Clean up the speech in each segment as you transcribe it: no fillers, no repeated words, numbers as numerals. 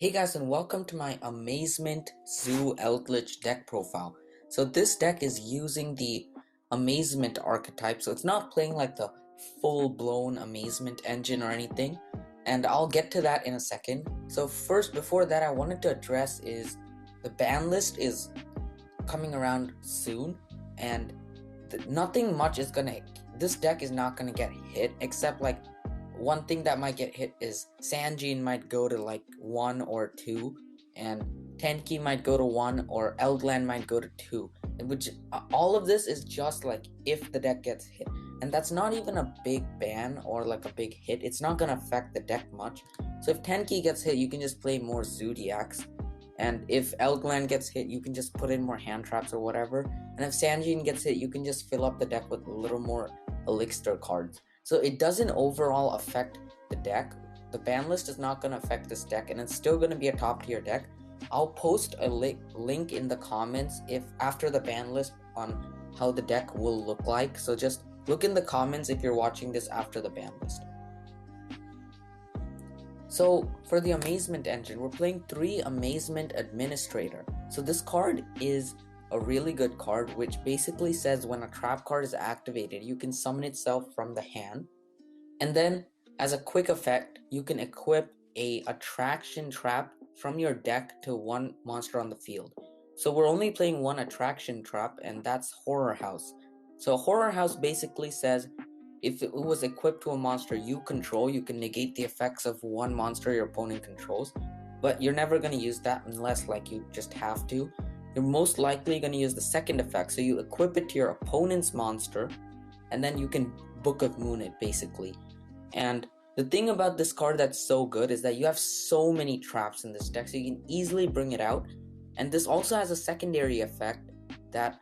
Hey guys, and welcome to my Amazement Zoo Eldlich deck profile. So this deck is using the Amazement archetype, so it's not playing like the full-blown Amazement engine or anything, and I'll get to that in a second. So first, before that, I wanted to address is the ban list is coming around soon, and nothing much is gonna. This deck is not gonna get hit, except like one thing that might get hit is Sanjin might go to like 1 or 2, and Tenki might go to 1, or Eldland might go to 2. Which all of this is just like if the deck gets hit, and that's not even a big ban or like a big hit. It's not gonna affect the deck much. So if Tenki gets hit, you can just play more Zodiacs, and if Eldland gets hit, you can just put in more hand traps or whatever. And if Sanjin gets hit, you can just fill up the deck with a little more elixir cards. So it doesn't overall affect the deck. The ban list is not going to affect this deck, and it's still going to be a top tier deck. I'll post a link in the comments if after the ban list on how the deck will look like. So just look in the comments if you're watching this after the ban list. So for the Amazement engine, we're playing 3 Amazement Administrator. So this card is a really good card, which basically says when a trap card is activated, you can summon itself from the hand. And then as a quick effect, you can equip a attraction trap from your deck to one monster on the field. So we're only playing one attraction trap, and that's Horror House. So Horror House basically says if it was equipped to a monster you control, you can negate the effects of one monster your opponent controls, but you're never going to use that unless like you just have to. You're most likely going to use the second effect, so you equip it to your opponent's monster, and then you can Book of Moon it basically. And the thing about this card that's so good is that you have so many traps in this deck, so you can easily bring it out. And this also has a secondary effect that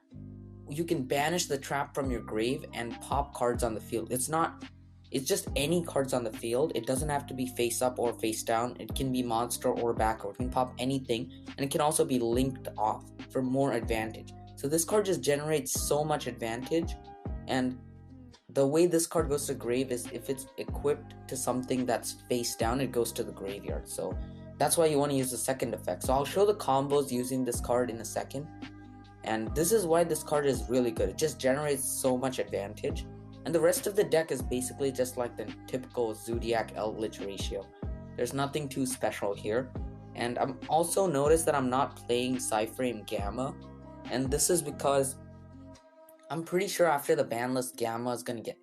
you can banish the trap from your grave and pop cards on the field. It's just any cards on the field. It doesn't have to be face up or face down. It can be monster or back, or it can pop anything, and it can also be linked off for more advantage. So this card just generates so much advantage, and the way this card goes to grave is if it's equipped to something that's face down, it goes to the graveyard. So that's why you want to use the second effect. So I'll show the combos using this card in a second. And this is why this card is really good. It just generates so much advantage. And the rest of the deck is basically just like the typical Zodiac Eldlich ratio. There's nothing too special here. And I'm also noticed that I'm not playing Cyframe Gamma. And this is because I'm pretty sure after the ban list, Gamma is going to get...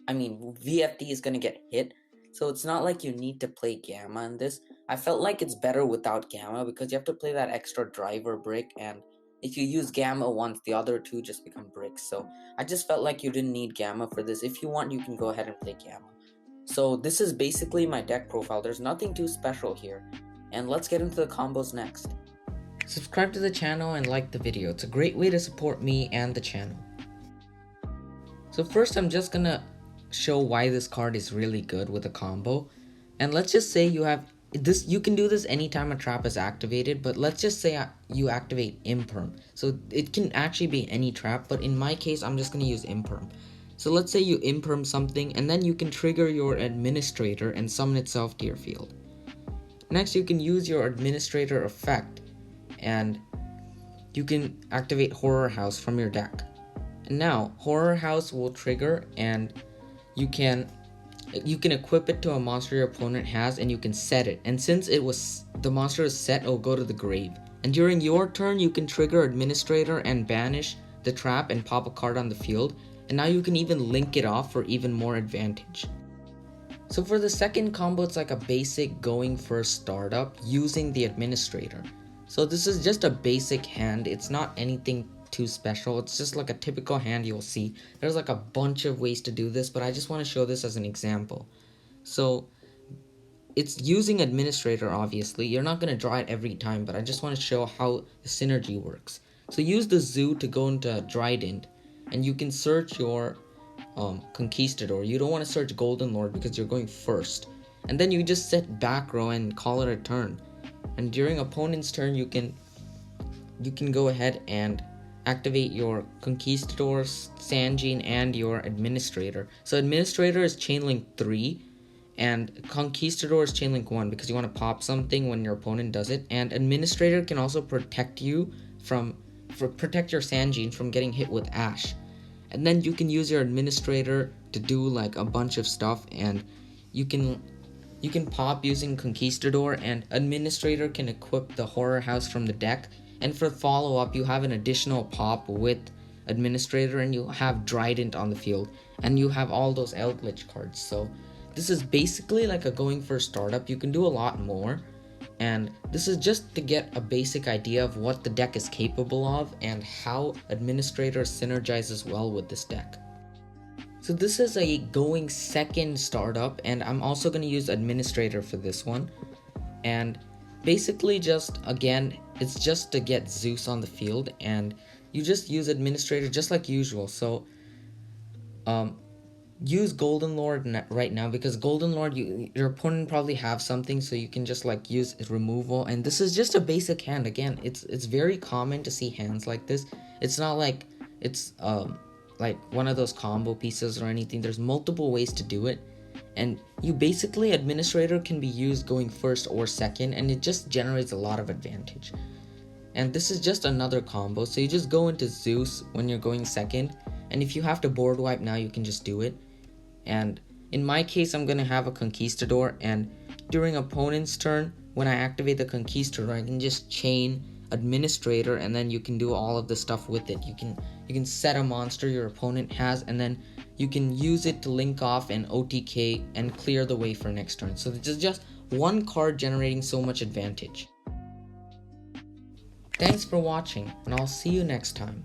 VFD is going to get hit. So it's not like you need to play Gamma in this. I felt like it's better without Gamma because you have to play that extra driver brick, and if you use Gamma once, the other 2 just become bricks. So I just felt like you didn't need Gamma for this. If you want, you can go ahead and play Gamma. So this is basically my deck profile. There's nothing too special here. And let's get into the combos next. Subscribe to the channel and like the video. It's a great way to support me and the channel. So first I'm just gonna show why this card is really good with a combo. And let's just say you have this, you can do this anytime a trap is activated, but let's just say you activate Imperm. So it can actually be any trap, but in my case I'm just going to use Imperm. So let's say you Imperm something, and then you can trigger your Administrator and summon itself to your field. Next you can use your Administrator effect, and you can activate Horror House from your deck. And now Horror House will trigger, and you can equip it to a monster your opponent has, and you can set it. And since the monster is set, it will go to the grave. And during your turn, you can trigger Administrator and banish the trap and pop a card on the field. And now you can even link it off for even more advantage. So for the second combo, it's like a basic going first startup using the Administrator. So this is just a basic hand. It's not anything too special. It's just like a typical hand you'll see. There's like a bunch of ways to do this, but I just want to show this as an example. So it's using Administrator, obviously. You're not going to draw it every time, but I just want to show how the synergy works. So use the Zoo to go into Trident, and you can search your Conquistador. You don't want to search Golden Lord because you're going first. And then you just set back row and call it a turn. And during opponent's turn, you can go ahead and activate your Conquistador, Sanjin, and your Administrator. So Administrator is chain link 3, And Conquistador is chain link 1 because you want to pop something when your opponent does it. And Administrator can also protect you protect your Sanjin from getting hit with Ash. And then you can use your Administrator to do like a bunch of stuff, and you can pop using Conquistador, and Administrator can equip the Horror House from the deck. And for follow-up, you have an additional pop with Administrator, and you have Trident on the field, and you have all those Eldlich cards. So this is basically like a going for startup. You can do a lot more, and this is just to get a basic idea of what the deck is capable of and how Administrator synergizes well with this deck. So this is a going second startup, and I'm also going to use Administrator for this one. And basically just, again, it's just to get Zeus on the field, and you just use Administrator just like usual. So use Golden Lord right now, because Golden Lord, your opponent probably have something, so you can just like use removal. And this is just a basic hand. Again, it's very common to see hands like this. It's not like it's like one of those combo pieces or anything. There's multiple ways to do it, and you basically, Administrator can be used going first or second, and it just generates a lot of advantage. And this is just another combo, so you just go into Zeus when you're going second, and if you have to board wipe now, you can just do it. And in my case, I'm gonna have a Conquistador, and during opponent's turn, when I activate the Conquistador, I can just chain Administrator, and then you can do all of the stuff with it. You can set a monster your opponent has, and then you can use it to link off and OTK and clear the way for next turn. So this is just one card generating so much advantage. Thanks for watching, and I'll see you next time.